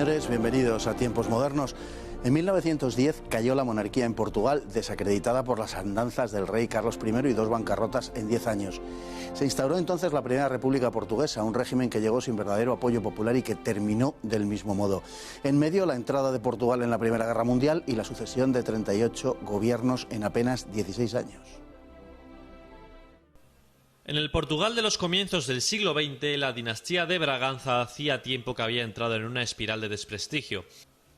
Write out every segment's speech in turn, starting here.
señores, bienvenidos a Tiempos Modernos. En 1910 cayó la monarquía en Portugal, desacreditada por las andanzas del rey Carlos I y 2 bancarrotas en 10 años. Se instauró entonces la Primera República Portuguesa, un régimen que llegó sin verdadero apoyo popular y que terminó del mismo modo. En medio, la entrada de Portugal en la Primera Guerra Mundial y la sucesión de 38 gobiernos en apenas 16 años. En el Portugal de los comienzos del siglo XX, la dinastía de Braganza hacía tiempo que había entrado en una espiral de desprestigio.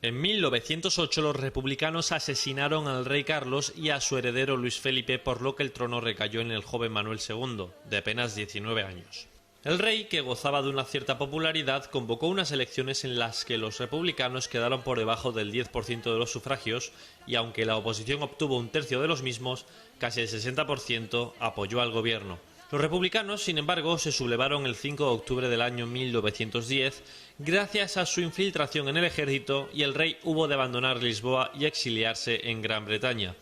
En 1908 los republicanos asesinaron al rey Carlos y a su heredero Luis Felipe, por lo que el trono recayó en el joven Manuel II, de apenas 19 años. El rey, que gozaba de una cierta popularidad, convocó unas elecciones en las que los republicanos quedaron por debajo del 10% de los sufragios y aunque la oposición obtuvo un tercio de los mismos, casi el 60% apoyó al gobierno. Los republicanos, sin embargo, se sublevaron el 5 de octubre del año 1910 gracias a su infiltración en el ejército y el rey hubo de abandonar Lisboa y exiliarse en Gran Bretaña.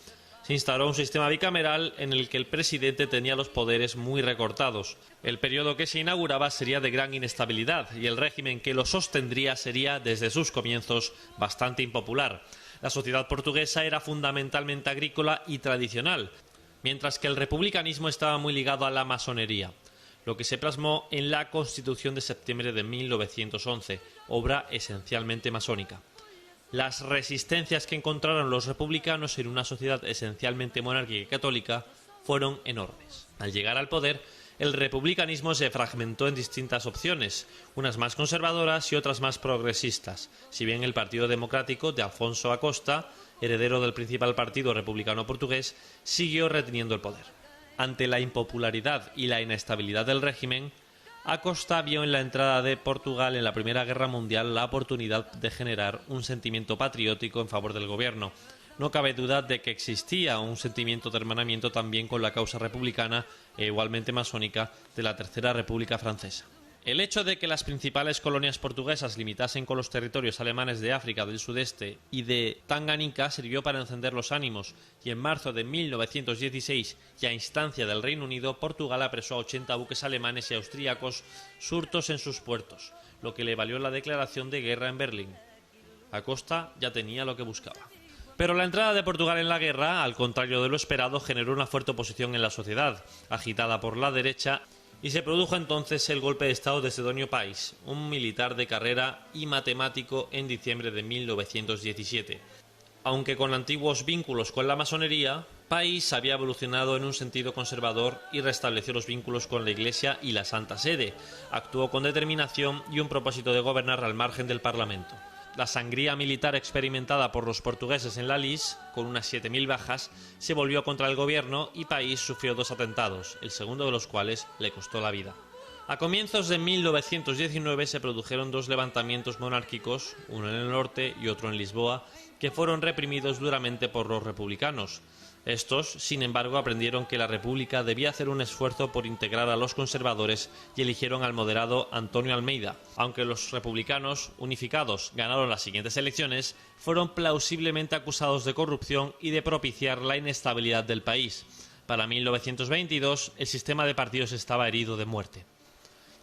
Se instauró un sistema bicameral en el que el presidente tenía los poderes muy recortados. El periodo que se inauguraba sería de gran inestabilidad y el régimen que lo sostendría sería, desde sus comienzos, bastante impopular. La sociedad portuguesa era fundamentalmente agrícola y tradicional, mientras que el republicanismo estaba muy ligado a la masonería, lo que se plasmó en la Constitución de septiembre de 1911, obra esencialmente masónica. Las resistencias que encontraron los republicanos en una sociedad esencialmente monárquica y católica fueron enormes. Al llegar al poder, el republicanismo se fragmentó en distintas opciones, unas más conservadoras y otras más progresistas, si bien el Partido Democrático de Afonso Acosta, heredero del principal partido republicano portugués, siguió reteniendo el poder. Ante la impopularidad y la inestabilidad del régimen, Acosta vio en la entrada de Portugal en la Primera Guerra Mundial la oportunidad de generar un sentimiento patriótico en favor del gobierno. No cabe duda de que existía un sentimiento de hermanamiento también con la causa republicana e igualmente masónica de la Tercera República Francesa. El hecho de que las principales colonias portuguesas limitasen con los territorios alemanes de África del Sudeste y de Tanganica sirvió para encender los ánimos y en marzo de 1916 y a instancia del Reino Unido, Portugal apresó a 80 buques alemanes y austríacos surtos en sus puertos, lo que le valió la declaración de guerra en Berlín. Acosta ya tenía lo que buscaba. Pero la entrada de Portugal en la guerra, al contrario de lo esperado, generó una fuerte oposición en la sociedad, agitada por la derecha, y se produjo entonces el golpe de estado de Sedonio Pais, un militar de carrera y matemático, en diciembre de 1917. Aunque con antiguos vínculos con la masonería, Pais había evolucionado en un sentido conservador y restableció los vínculos con la Iglesia y la Santa Sede. Actuó con determinación y un propósito de gobernar al margen del Parlamento. La sangría militar experimentada por los portugueses en la Lys, con unas 7.000 bajas, se volvió contra el gobierno y Pais sufrió 2 atentados, el segundo de los cuales le costó la vida. A comienzos de 1919 se produjeron 2 levantamientos monárquicos, uno en el norte y otro en Lisboa, que fueron reprimidos duramente por los republicanos. Estos, sin embargo, aprendieron que la República debía hacer un esfuerzo por integrar a los conservadores y eligieron al moderado António Almeida. Aunque los republicanos, unificados, ganaron las siguientes elecciones, fueron plausiblemente acusados de corrupción y de propiciar la inestabilidad del país. Para 1922, el sistema de partidos estaba herido de muerte.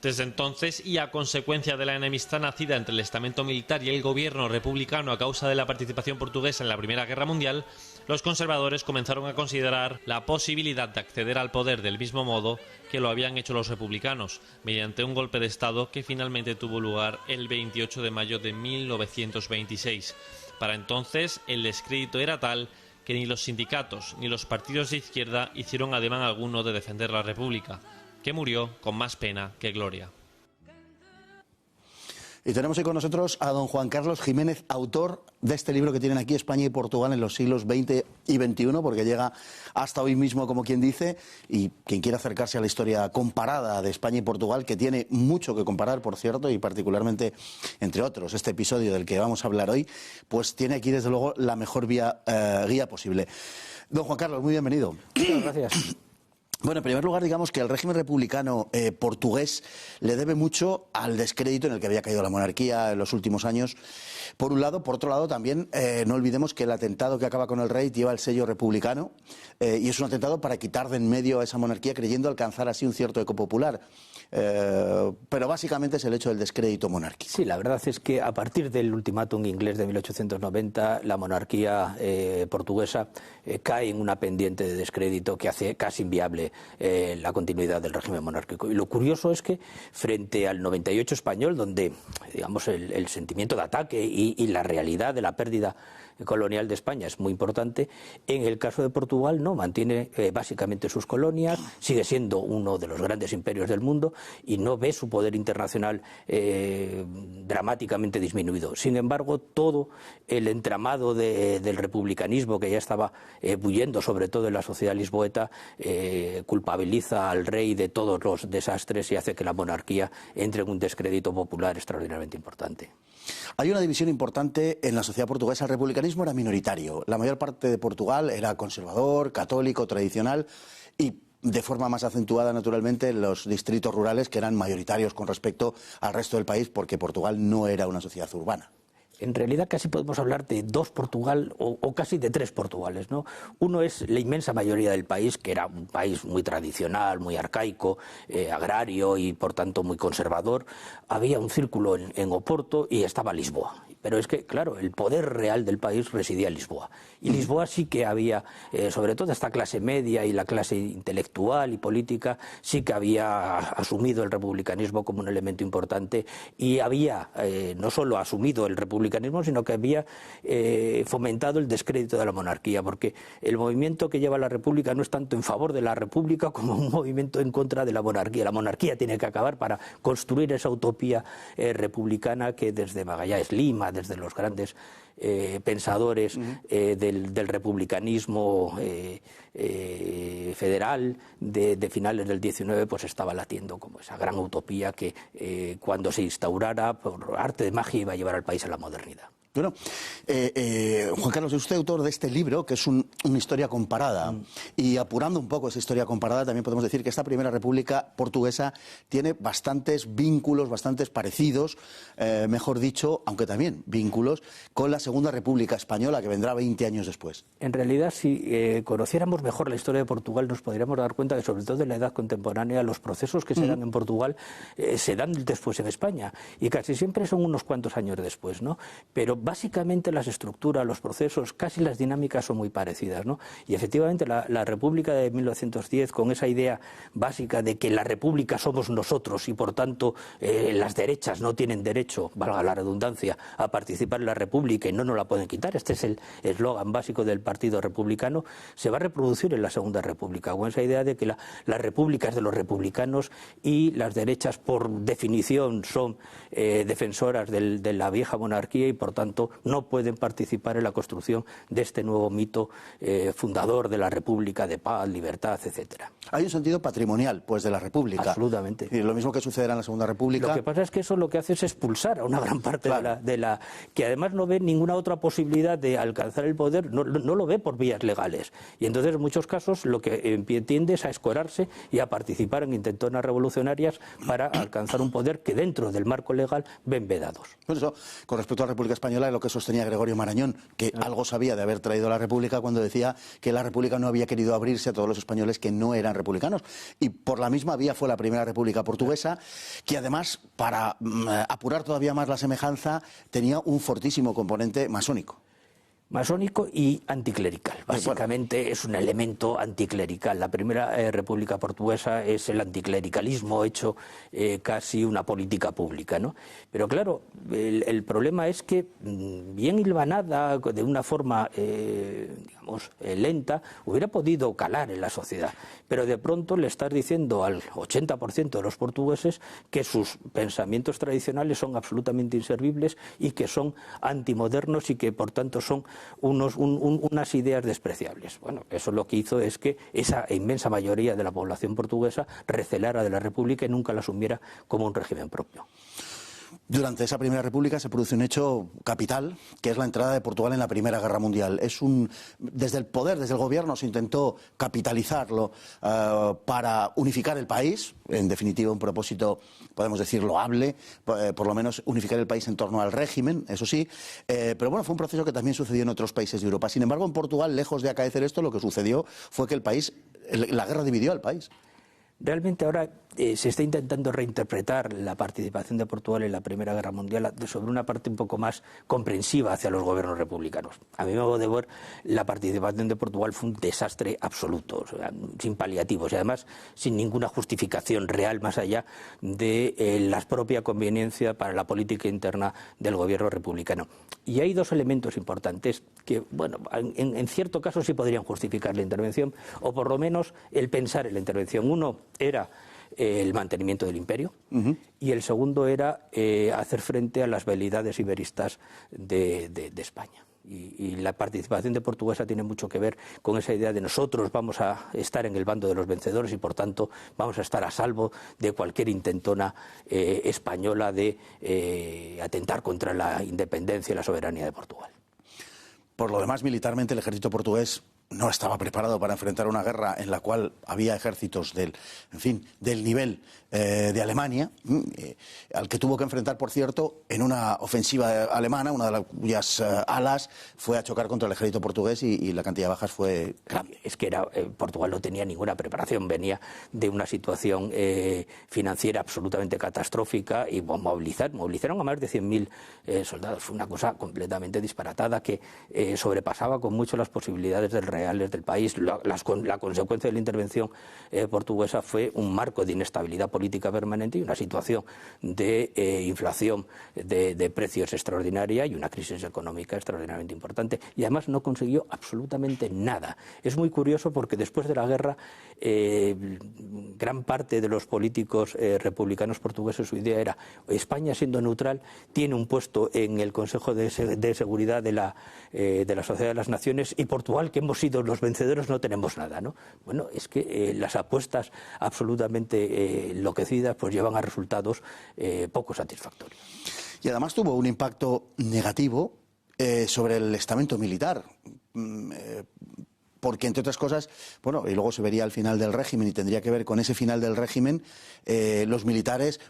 Desde entonces, y a consecuencia de la enemistad nacida entre el estamento militar y el gobierno republicano a causa de la participación portuguesa en la Primera Guerra Mundial, los conservadores comenzaron a considerar la posibilidad de acceder al poder del mismo modo que lo habían hecho los republicanos, mediante un golpe de Estado que finalmente tuvo lugar el 28 de mayo de 1926. Para entonces, el descrédito era tal que ni los sindicatos ni los partidos de izquierda hicieron ademán alguno de defender la República, que murió con más pena que gloria. Y tenemos hoy con nosotros a don Juan Carlos Jiménez, autor de este libro que tienen aquí, España y Portugal en los siglos XX y XXI, porque llega hasta hoy mismo, como quien dice, y quien quiera acercarse a la historia comparada de España y Portugal, que tiene mucho que comparar, por cierto, y particularmente, entre otros, este episodio del que vamos a hablar hoy, pues tiene aquí, desde luego, la mejor guía posible. Don Juan Carlos, muy bienvenido. Muchas gracias. Bueno, en primer lugar, digamos que el régimen republicano portugués le debe mucho al descrédito en el que había caído la monarquía en los últimos años. Por un lado, por otro lado, también no olvidemos que el atentado que acaba con el rey lleva el sello republicano y es un atentado para quitar de en medio a esa monarquía, creyendo alcanzar así un cierto eco popular. Pero básicamente es el hecho del descrédito monárquico. Sí, la verdad es que a partir del ultimátum inglés de 1890, la monarquía portuguesa cae en una pendiente de descrédito que hace casi inviable la continuidad del régimen monárquico. Y lo curioso es que frente al 98 español, donde digamos el sentimiento de ataque y la realidad de la pérdida colonial de España es muy importante, en el caso de Portugal no, mantiene básicamente sus colonias, sigue siendo uno de los grandes imperios del mundo y no ve su poder internacional dramáticamente disminuido. Sin embargo, todo el entramado del republicanismo que ya estaba bullendo, sobre todo en la sociedad lisboeta, culpabiliza al rey de todos los desastres y hace que la monarquía entre en un descrédito popular extraordinariamente importante. Hay una división importante en la sociedad portuguesa. El republicanismo era minoritario. La mayor parte de Portugal era conservador, católico, tradicional y de forma más acentuada, naturalmente, en los distritos rurales que eran mayoritarios con respecto al resto del país, porque Portugal no era una sociedad urbana. En realidad casi podemos hablar de dos Portugal o casi de tres Portugales, ¿no? Uno es la inmensa mayoría del país, que era un país muy tradicional, muy arcaico, agrario y por tanto muy conservador. Había un círculo en Oporto y estaba Lisboa. Pero es que, claro, el poder real del país residía en Lisboa. Y Lisboa sí que había, sobre todo esta clase media y la clase intelectual y política, sí que había asumido el republicanismo como un elemento importante y había no solo asumido el republicanismo, sino que había fomentado el descrédito de la monarquía, porque el movimiento que lleva la república no es tanto en favor de la república como un movimiento en contra de la monarquía. La monarquía tiene que acabar para construir esa utopía republicana que desde Magallanes Lima, desde los grandes pensadores del republicanismo federal de finales del 19, pues estaba latiendo como esa gran utopía que cuando se instaurara por arte de magia iba a llevar al país a la modernidad. Bueno, Juan Carlos, es usted autor de este libro, que es una historia comparada. Y apurando un poco esa historia comparada, también podemos decir que esta primera república portuguesa tiene bastantes vínculos, bastantes parecidos, mejor dicho, aunque también vínculos, con la segunda república española, que vendrá 20 años después. En realidad, si conociéramos mejor la historia de Portugal, nos podríamos dar cuenta que, sobre todo en la edad contemporánea, los procesos que se dan en Portugal se dan después en España. Y casi siempre son unos cuantos años después, ¿no? Pero básicamente las estructuras, los procesos, casi las dinámicas son muy parecidas, ¿no? Y efectivamente la República de 1910, con esa idea básica de que la República somos nosotros y por tanto las derechas no tienen derecho, valga la redundancia, a participar en la República y no nos la pueden quitar, este es el eslogan básico del Partido Republicano, se va a reproducir en la Segunda República, con esa idea de que la República es de los republicanos y las derechas por definición son defensoras de la vieja monarquía y por tanto no pueden participar en la construcción de este nuevo mito fundador de la República, de paz, libertad, etcétera. Hay un sentido patrimonial, pues, de la República. Absolutamente. Y lo mismo que sucederá en la Segunda República. Lo que pasa es que eso lo que hace es expulsar a una gran parte que además no ve ninguna otra posibilidad de alcanzar el poder, no lo ve por vías legales. Y entonces en muchos casos lo que tiende es a escorarse y a participar en intentonas revolucionarias para alcanzar un poder que dentro del marco legal ven vedados. Por eso, con respecto a la República Española, lo que sostenía Gregorio Marañón, que algo sabía de haber traído la República cuando decía que la República no había querido abrirse a todos los españoles que no eran republicanos. Y por la misma vía fue la primera República portuguesa, que además, para apurar todavía más la semejanza, tenía un fortísimo componente masónico. Masónico y anticlerical. Básicamente es un elemento anticlerical. La primera República Portuguesa es el anticlericalismo hecho casi una política pública, ¿no? Pero claro, el problema es que bien hilvanada, de una forma digamos lenta, hubiera podido calar en la sociedad. Pero de pronto le estás diciendo al 80% de los portugueses que sus pensamientos tradicionales son absolutamente inservibles y que son antimodernos y que por tanto son unas ideas despreciables. Bueno, eso lo que hizo es que esa inmensa mayoría de la población portuguesa recelara de la República y nunca la asumiera como un régimen propio. Durante esa Primera República se produce un hecho capital, que es la entrada de Portugal en la Primera Guerra Mundial. Desde el poder, desde el gobierno, se intentó capitalizarlo para unificar el país, en definitiva un propósito, podemos decir, loable, por lo menos unificar el país en torno al régimen, eso sí, pero bueno, fue un proceso que también sucedió en otros países de Europa. Sin embargo, en Portugal, lejos de acaecer esto, lo que sucedió fue que la guerra dividió al país. Realmente ahora se está intentando reinterpretar la participación de Portugal en la Primera Guerra Mundial sobre una parte un poco más comprensiva hacia los gobiernos republicanos. A mi modo de ver, la participación de Portugal fue un desastre absoluto, o sea, sin paliativos y además sin ninguna justificación real más allá de la propia conveniencia para la política interna del gobierno republicano. Y hay dos elementos importantes que, bueno, en cierto caso sí podrían justificar la intervención, o por lo menos el pensar en la intervención. Uno era el mantenimiento del imperio y el segundo era hacer frente a las veleidades iberistas de España. Y la participación de Portuguesa tiene mucho que ver con esa idea de nosotros vamos a estar en el bando de los vencedores y por tanto vamos a estar a salvo de cualquier intentona española de atentar contra la independencia y la soberanía de Portugal. Por lo demás, militarmente el ejército portugués no estaba preparado para enfrentar una guerra en la cual había ejércitos del nivel de Alemania, al que tuvo que enfrentar, por cierto, en una ofensiva alemana, una de las cuyas alas fue a chocar contra el ejército portugués y la cantidad de bajas fue grande. Es que Portugal no tenía ninguna preparación, venía de una situación financiera absolutamente catastrófica y movilizaron a más de 100.000 soldados. Fue una cosa completamente disparatada que sobrepasaba con mucho las posibilidades reales del país. La consecuencia de la intervención portuguesa fue un marco de inestabilidad política permanente y una situación de inflación de precios extraordinaria y una crisis económica extraordinariamente importante. Y además no consiguió absolutamente nada. Es muy curioso porque después de la guerra gran parte de los políticos republicanos portugueses, su idea era España siendo neutral tiene un puesto en el Consejo de Seguridad de la Sociedad de las Naciones y Portugal, que hemos sido los vencedores, no tenemos nada, ¿no? Bueno, es que las apuestas absolutamente enloquecidas pues llevan a resultados poco satisfactorios. Y además tuvo un impacto negativo sobre el estamento militar. Porque, entre otras cosas, bueno, y luego se vería al final del régimen y tendría que ver con ese final del régimen, los militares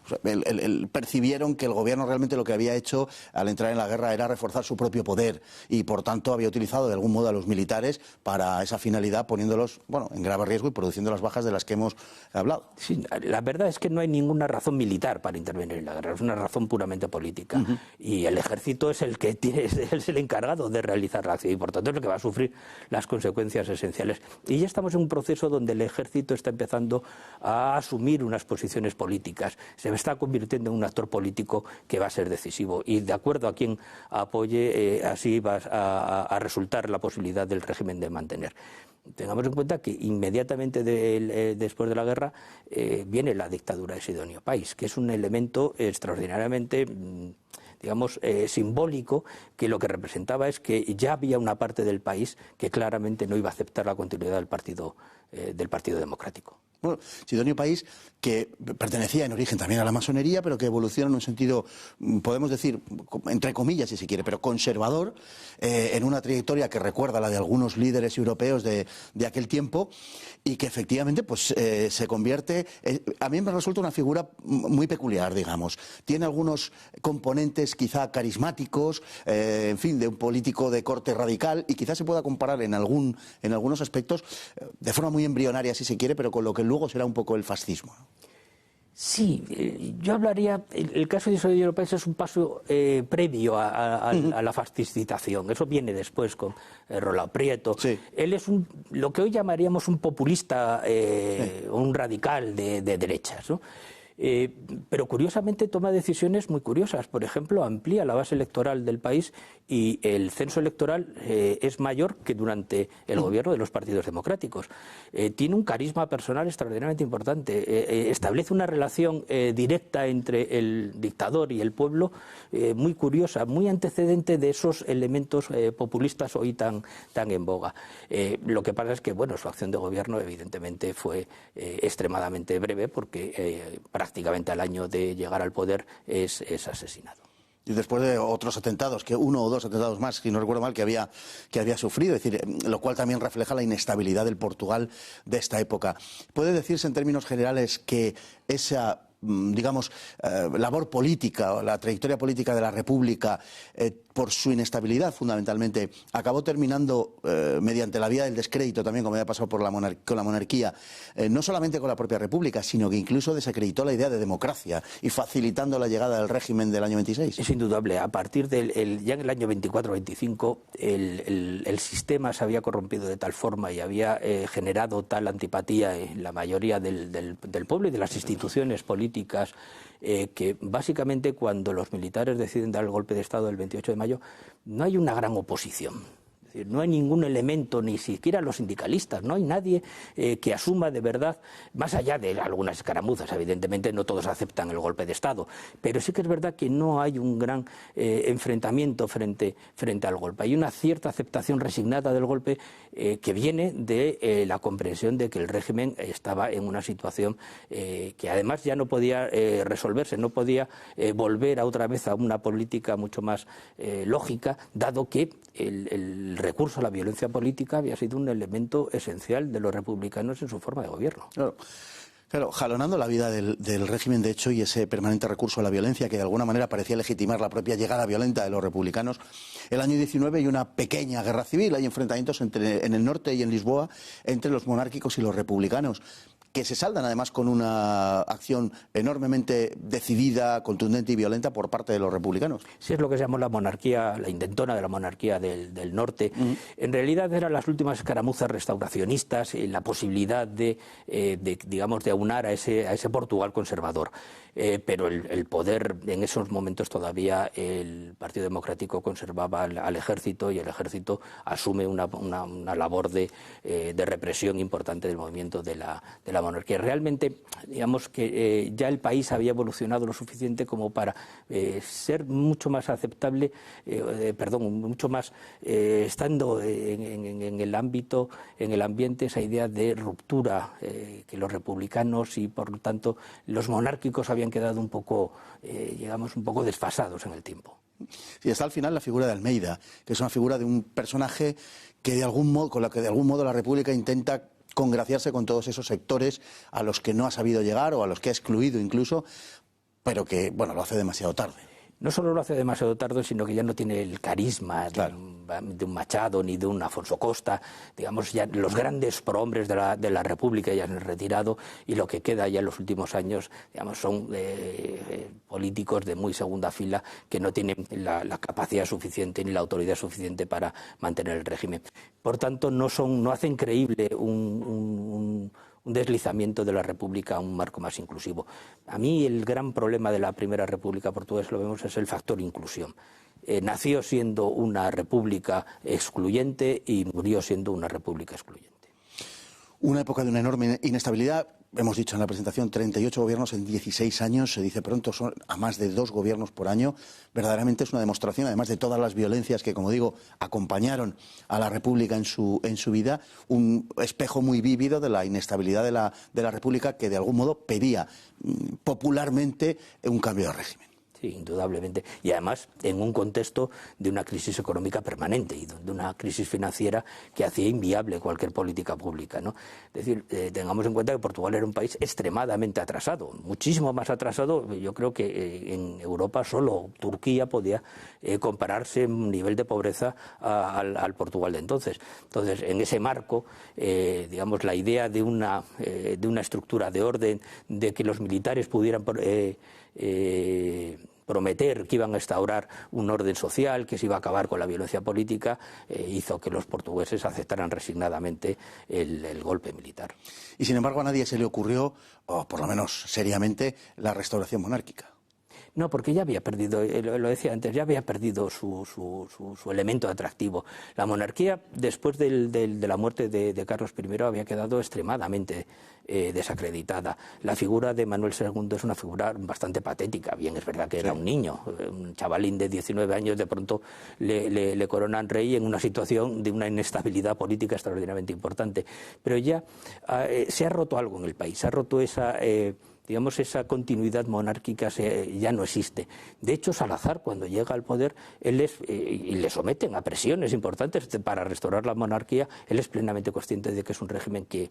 percibieron que el gobierno realmente lo que había hecho al entrar en la guerra era reforzar su propio poder y, por tanto, había utilizado de algún modo a los militares para esa finalidad, poniéndolos, bueno, en grave riesgo y produciendo las bajas de las que hemos hablado. Sí, la verdad es que no hay ninguna razón militar para intervenir en la guerra, es una razón puramente política. Y el ejército es el que es el encargado de realizar la acción y, por tanto, es el que va a sufrir las consecuencias esenciales. Y ya estamos en un proceso donde el ejército está empezando a asumir unas posiciones políticas, se está convirtiendo en un actor político que va a ser decisivo y de acuerdo a quien apoye, así va a resultar la posibilidad del régimen de mantener. Tengamos en cuenta que inmediatamente después de la guerra viene la dictadura de Sidonio Pais, que es un elemento extraordinariamente digamos, simbólico, que lo que representaba es que ya había una parte del país que claramente no iba a aceptar la continuidad del Partido Democrático. Bueno, Sidonio Pais, que pertenecía en origen también a la masonería, pero que evoluciona en un sentido, podemos decir, entre comillas si se quiere, pero conservador, en una trayectoria que recuerda a la de algunos líderes europeos de aquel tiempo y que efectivamente pues se convierte, a mí me resulta una figura muy peculiar, digamos. Tiene algunos componentes quizá carismáticos, en fin, de un político de corte radical y quizás se pueda comparar en algunos aspectos de forma muy embrionaria si se quiere, pero con lo que luego será un poco el fascismo. Sí, yo hablaría, el caso de Sidonio Pais es un paso previo a la fascistización, eso viene después con Rolao Prieto. Sí. Él es lo que hoy llamaríamos un populista, un radical de derechas, ¿no? Pero curiosamente toma decisiones muy curiosas. Por ejemplo, amplía la base electoral del país y el censo electoral es mayor que durante el gobierno de los partidos democráticos. Tiene un carisma personal extraordinariamente importante. Establece una relación directa entre el dictador y el pueblo muy curiosa, muy antecedente de esos elementos populistas hoy tan en boga. Lo que pasa es que, bueno, su acción de gobierno evidentemente fue extremadamente breve porque prácticamente prácticamente al año de llegar al poder, es asesinado. Y después de otros atentados, que uno o dos atentados más, si no recuerdo mal, que había sufrido, es decir, lo cual también refleja la inestabilidad del Portugal de esta época. ¿Puede decirse en términos generales que esa, digamos, labor política o la trayectoria política de la República, por su inestabilidad fundamentalmente, acabó terminando mediante la vía del descrédito también, como había pasado con la monarquía, no solamente con la propia República, sino que incluso desacreditó la idea de democracia y facilitando la llegada del régimen del año 26? Es indudable. A partir ya en el año 24-25 el sistema se había corrompido de tal forma y había generado tal antipatía en la mayoría del pueblo y de las instituciones políticas, que básicamente cuando los militares deciden dar el golpe de Estado el 28 de mayo no hay una gran oposición. Es decir, no hay ningún elemento, ni siquiera los sindicalistas, no hay nadie que asuma de verdad, más allá de algunas escaramuzas, evidentemente no todos aceptan el golpe de Estado, pero sí que es verdad que no hay un gran enfrentamiento frente al golpe. Hay una cierta aceptación resignada del golpe que viene de la comprensión de que el régimen estaba en una situación que además ya no podía resolverse, no podía volver otra vez a una política mucho más lógica, dado que el recurso a la violencia política había sido un elemento esencial de los republicanos en su forma de gobierno. Claro, jalonando la vida del régimen, de hecho, y ese permanente recurso a la violencia que de alguna manera parecía legitimar la propia llegada violenta de los republicanos, el año 19 hay una pequeña guerra civil, hay enfrentamientos en el norte y en Lisboa entre los monárquicos y los republicanos, que se saldan además con una acción enormemente decidida, contundente y violenta por parte de los republicanos. Sí, es lo que se llamó la monarquía, la intentona de la monarquía del norte. En realidad eran las últimas escaramuzas restauracionistas y la posibilidad de aunar a ese Portugal conservador. Pero el poder, en esos momentos todavía el Partido Democrático conservaba al ejército y el ejército asume una labor de represión importante del movimiento de la monarquía. Realmente, digamos que ya el país había evolucionado lo suficiente como para ser mucho más aceptable, mucho más estando en el ámbito, en el ambiente, esa idea de ruptura que los republicanos y por lo tanto los monárquicos habían quedado un poco desfasados en el tiempo. Y está al final la figura de Almeida, que es una figura de un personaje que de algún modo, con la que de algún modo la República intenta congraciarse con todos esos sectores a los que no ha sabido llegar o a los que ha excluido incluso, pero que, bueno, lo hace demasiado tarde. No solo lo hace demasiado tarde, sino que ya no tiene el carisma de un Machado ni de un Afonso Costa. Digamos, ya los grandes prohombres de la República ya se han retirado y lo que queda ya en los últimos años, digamos, son políticos de muy segunda fila que no tienen la capacidad suficiente ni la autoridad suficiente para mantener el régimen. Por tanto, no hacen creíble un deslizamiento de la República a un marco más inclusivo. A mí el gran problema de la Primera República Portuguesa, lo vemos, es el factor inclusión. Nació siendo una república excluyente y murió siendo una república excluyente. Una época de una enorme inestabilidad. Hemos dicho en la presentación 38 gobiernos en 16 años, se dice pronto, son a más de 2 gobiernos por año. Verdaderamente es una demostración, además de todas las violencias que, como digo, acompañaron a la República en su vida, un espejo muy vívido de la inestabilidad de la República, que de algún modo pedía popularmente un cambio de régimen. Sí, indudablemente. Y además en un contexto de una crisis económica permanente y de una crisis financiera que hacía inviable cualquier política pública, ¿no? Es decir, tengamos en cuenta que Portugal era un país extremadamente atrasado, muchísimo más atrasado. Yo creo que en Europa solo Turquía podía compararse en nivel de pobreza al Portugal de entonces. Entonces, en ese marco, digamos, la idea de una estructura de orden, de que los militares pudieran prometer que iban a instaurar un orden social, que se iba a acabar con la violencia política, hizo que los portugueses aceptaran resignadamente el golpe militar. Y sin embargo a nadie se le ocurrió, o por lo menos seriamente, la restauración monárquica. No, porque ya había perdido, lo decía antes, ya había perdido su elemento atractivo. La monarquía, después de la muerte de Carlos I, había quedado extremadamente desacreditada. La figura de Manuel II es una figura bastante patética. Bien, es verdad que era un niño, un chavalín de 19 años, de pronto le coronan rey en una situación de una inestabilidad política extraordinariamente importante. Pero ya se ha roto algo en el país, se ha roto esa digamos, esa continuidad monárquica ya no existe. De hecho, Salazar, cuando llega al poder, y le someten a presiones importantes para restaurar la monarquía, él es plenamente consciente de que es un régimen que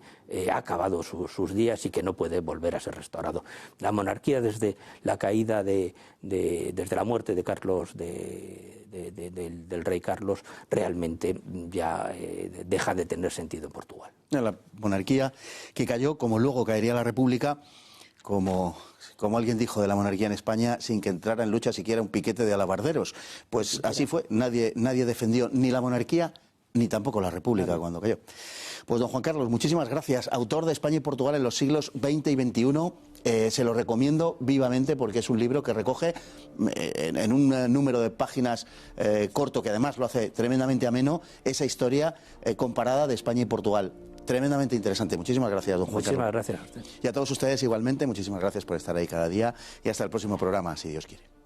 ha acabado sus días y que no puede volver a ser restaurado. La monarquía, desde la caída desde la muerte de Carlos, del rey Carlos, realmente ya deja de tener sentido en Portugal. La monarquía que cayó, como luego caería la República, como alguien dijo de la monarquía en España, sin que entrara en lucha siquiera un piquete de alabarderos. Pues así fue, nadie defendió ni la monarquía ni tampoco la República cuando cayó. Pues don Juan Carlos, muchísimas gracias. Autor de España y Portugal en los siglos XX y XXI. Se lo recomiendo vivamente porque es un libro que recoge en un número de páginas corto, que además lo hace tremendamente ameno, esa historia comparada de España y Portugal. Tremendamente interesante. Muchísimas gracias, don Juan Carlos. Muchísimas gracias a usted. Y a todos ustedes igualmente, muchísimas gracias por estar ahí cada día y hasta el próximo programa, si Dios quiere.